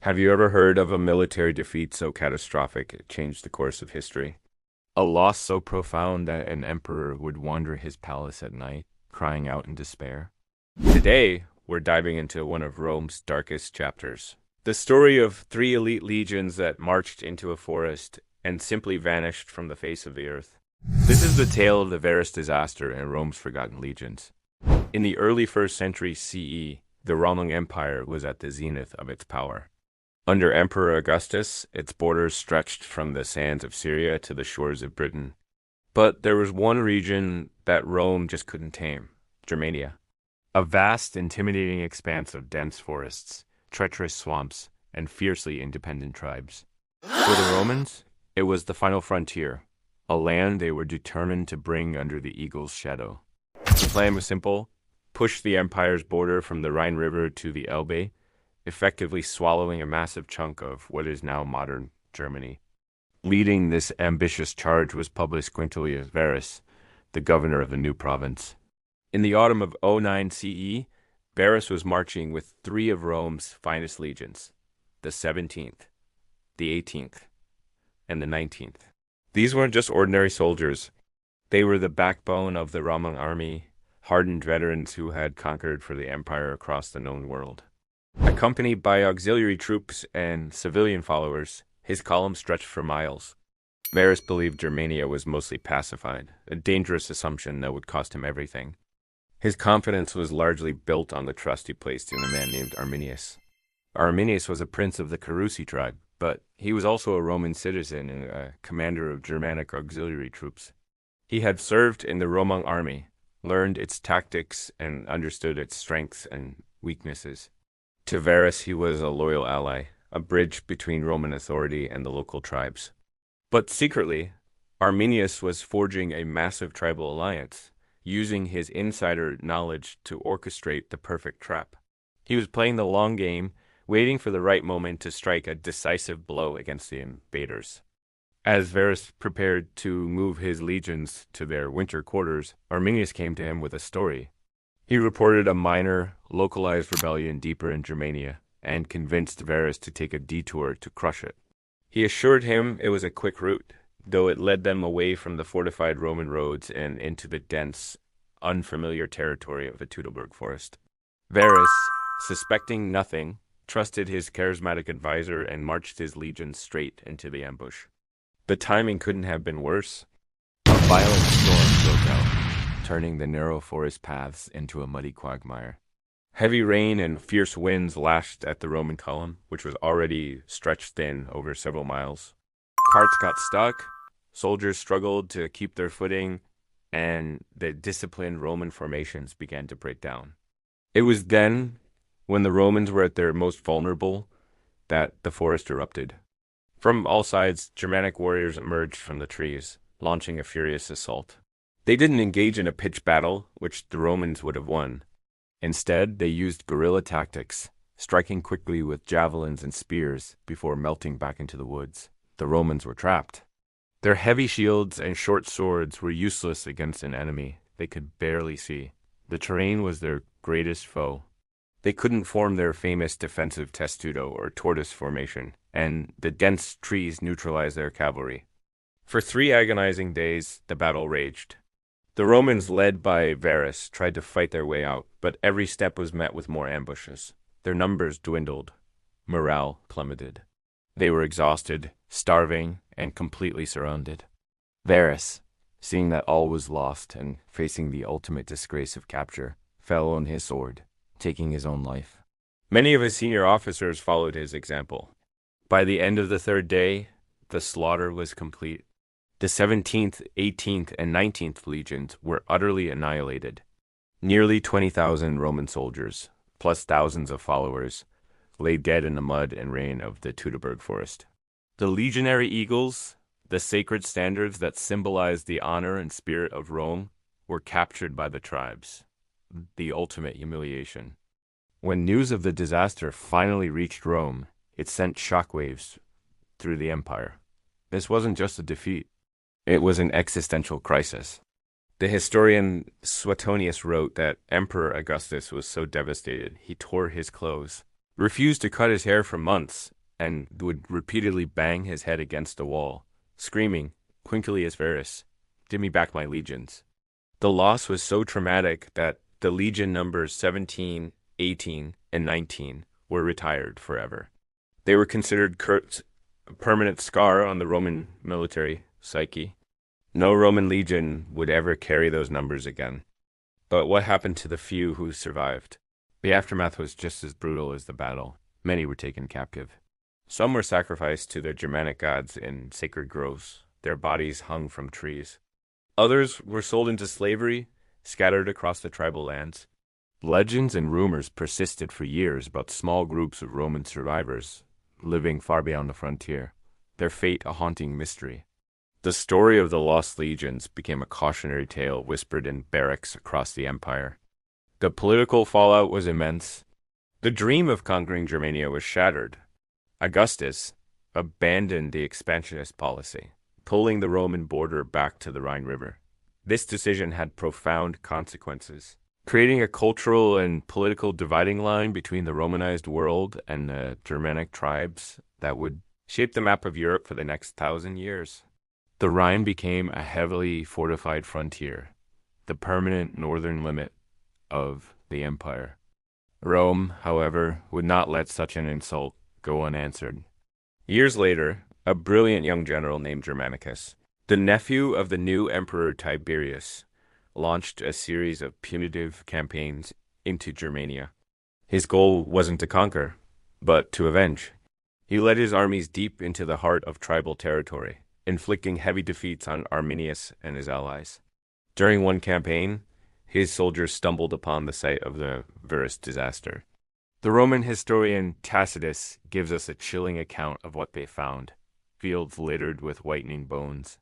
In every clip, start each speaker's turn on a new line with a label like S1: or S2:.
S1: Have you ever heard of a military defeat so catastrophic it changed the course of history? A loss so profound that an emperor would wander his palace at night, crying out in despair? Today, we're diving into one of Rome's darkest chapters. The story of three elite legions that marched into a forest and simply vanished from the face of the earth. This is the tale of the Varus disaster and Rome's forgotten legions. In the early 1st century CE, the Roman Empire was at the zenith of its power. Under Emperor Augustus, its borders stretched from the sands of Syria to the shores of Britain. But there was one region that Rome just couldn't tame: Germania. A vast, intimidating expanse of dense forests, treacherous swamps, and fiercely independent tribes. For the Romans, it was the final frontier, a land they were determined to bring under the eagle's shadow. The plan was simple: push the empire's border from the Rhine River to the Elbe, effectively swallowing a massive chunk of what is now modern Germany. Leading this ambitious charge was Publius Quintilius Varus, the governor of the new province. In the autumn of 09 CE, Varus was marching with three of Rome's finest legions, the 17th, the 18th, and the 19th. These weren't just ordinary soldiers. They were the backbone of the Roman army, hardened veterans who had conquered for the empire across the known world. Accompanied by auxiliary troops and civilian followers, his column stretched for miles. Varus believed Germania was mostly pacified, a dangerous assumption that would cost him everything. His confidence was largely built on the trust he placed in a man named Arminius. Arminius was a prince of the Carusi tribe, but he was also a Roman citizen and a commander of Germanic auxiliary troops. He had served in the Roman army, learned its tactics, and understood its strengths and weaknesses. To Varus, he was a loyal ally, a bridge between Roman authority and the local tribes. But secretly, Arminius was forging a massive tribal alliance, using his insider knowledge to orchestrate the perfect trap. He was playing the long game, waiting for the right moment to strike a decisive blow against the invaders. As Varus prepared to move his legions to their winter quarters, Arminius came to him with a story. He reported a minor, localized rebellion deeper in Germania, and convinced Varus to take a detour to crush it. He assured him it was a quick route, though it led them away from the fortified Roman roads and into the dense, unfamiliar territory of the Teutoburg forest. Varus, suspecting nothing, trusted his charismatic advisor and marched his legions straight into the ambush. The timing couldn't have been worse. A violent storm broke out, turning the narrow forest paths into a muddy quagmire. Heavy rain and fierce winds lashed at the Roman column, which was already stretched thin over several miles. Carts got stuck, soldiers struggled to keep their footing, and the disciplined Roman formations began to break down. It was then, when the Romans were at their most vulnerable, that the forest erupted. From all sides, Germanic warriors emerged from the trees, launching a furious assault. They didn't engage in a pitched battle, which the Romans would have won. Instead, they used guerrilla tactics, striking quickly with javelins and spears before melting back into the woods. The Romans were trapped. Their heavy shields and short swords were useless against an enemy they could barely see. The terrain was their greatest foe. They couldn't form their famous defensive testudo or tortoise formation, and the dense trees neutralized their cavalry. For 3 agonizing days, the battle raged. The Romans, led by Varus, tried to fight their way out, but every step was met with more ambushes. Their numbers dwindled. Morale plummeted. They were exhausted, starving, and completely surrounded. Varus, seeing that all was lost and facing the ultimate disgrace of capture, fell on his sword, taking his own life. Many of his senior officers followed his example. By the end of the 3rd day, the slaughter was complete. The 17th, 18th, and 19th legions were utterly annihilated. Nearly 20,000 Roman soldiers, plus thousands of followers, lay dead in the mud and rain of the Teutoburg forest. The legionary eagles, the sacred standards that symbolized the honor and spirit of Rome, were captured by the tribes. The ultimate humiliation. When news of the disaster finally reached Rome, it sent shockwaves through the empire. This wasn't just a defeat. It was an existential crisis. The historian Suetonius wrote that Emperor Augustus was so devastated, he tore his clothes, refused to cut his hair for months and would repeatedly bang his head against the wall, screaming, Quinctilius Verus, give me back my legions. The loss was so traumatic that the legion numbers 17, 18, and 19 were retired forever. They were considered Kurt's permanent scar on the Roman military psyche. No Roman legion would ever carry those numbers again. But what happened to the few who survived? The aftermath was just as brutal as the battle. Many were taken captive. Some were sacrificed to the Germanic gods in sacred groves. Their bodies hung from trees. Others were sold into slavery, scattered across the tribal lands. Legends and rumors persisted for years about small groups of Roman survivors living far beyond the frontier, their fate a haunting mystery. The story of the lost legions became a cautionary tale whispered in barracks across the empire. The political fallout was immense. The dream of conquering Germania was shattered. Augustus abandoned the expansionist policy, pulling the Roman border back to the Rhine River. This decision had profound consequences, creating a cultural and political dividing line between the Romanized world and the Germanic tribes that would shape the map of Europe for the next 1,000 years. The Rhine became a heavily fortified frontier, the permanent northern limit of the empire. Rome, however, would not let such an insult go unanswered. Years later, a brilliant young general named Germanicus, the nephew of the new emperor Tiberius, launched a series of punitive campaigns into Germania. His goal wasn't to conquer, but to avenge. He led his armies deep into the heart of tribal territory, inflicting heavy defeats on Arminius and his allies. During one campaign, his soldiers stumbled upon the site of the Verus disaster. The Roman historian Tacitus gives us a chilling account of what they found: fields littered with whitening bones,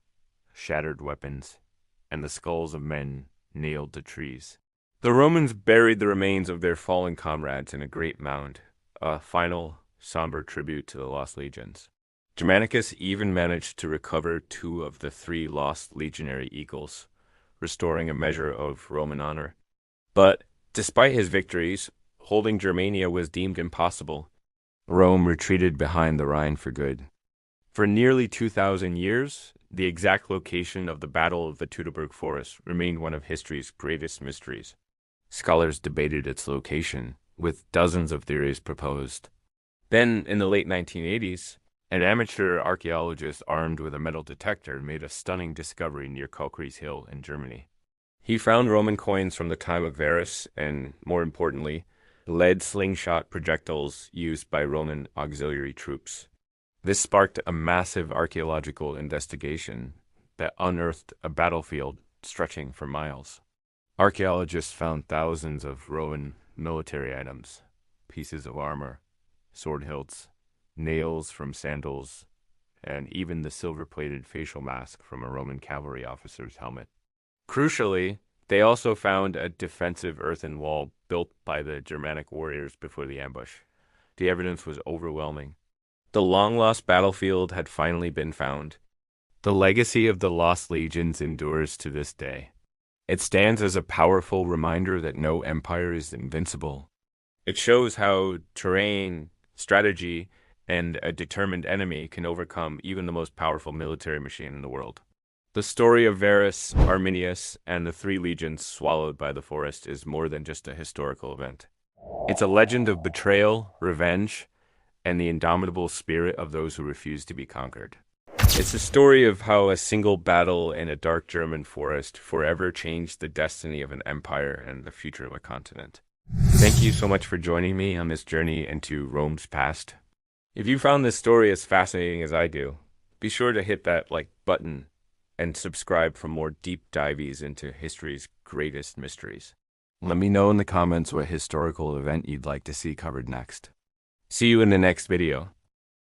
S1: shattered weapons, and the skulls of men nailed to trees. The Romans buried the remains of their fallen comrades in a great mound, a final, somber tribute to the lost legions. Germanicus even managed to recover 2 of the 3 lost legionary eagles, restoring a measure of Roman honor. But despite his victories, holding Germania was deemed impossible. Rome retreated behind the Rhine for good. For nearly 2,000 years, the exact location of the Battle of the Teutoburg Forest remained one of history's greatest mysteries. Scholars debated its location, with dozens of theories proposed. Then, in the late 1980s, an amateur archaeologist armed with a metal detector made a stunning discovery near Kalkries Hill in Germany. He found Roman coins from the time of Verus and, more importantly, lead slingshot projectiles used by Roman auxiliary troops. This sparked a massive archaeological investigation that unearthed a battlefield stretching for miles. Archaeologists found thousands of Roman military items, pieces of armor, sword hilts, nails from sandals, and even the silver-plated facial mask from a Roman cavalry officer's helmet. Crucially, they also found a defensive earthen wall built by the Germanic warriors before the ambush. The evidence was overwhelming. The long-lost battlefield had finally been found. The legacy of the lost legions endures to this day. It stands as a powerful reminder that no empire is invincible. It shows how terrain, strategy, and a determined enemy can overcome even the most powerful military machine in the world. The story of Verus, Arminius, and the 3 legions swallowed by the forest is more than just a historical event. It's a legend of betrayal, revenge, and the indomitable spirit of those who refuse to be conquered. It's a story of how a single battle in a dark German forest forever changed the destiny of an empire and the future of a continent. Thank you so much for joining me on this journey into Rome's past. If you found this story as fascinating as I do, be sure to hit that like button and subscribe for more deep dives into history's greatest mysteries. Let me know in the comments what historical event you'd like to see covered next. See you in the next video.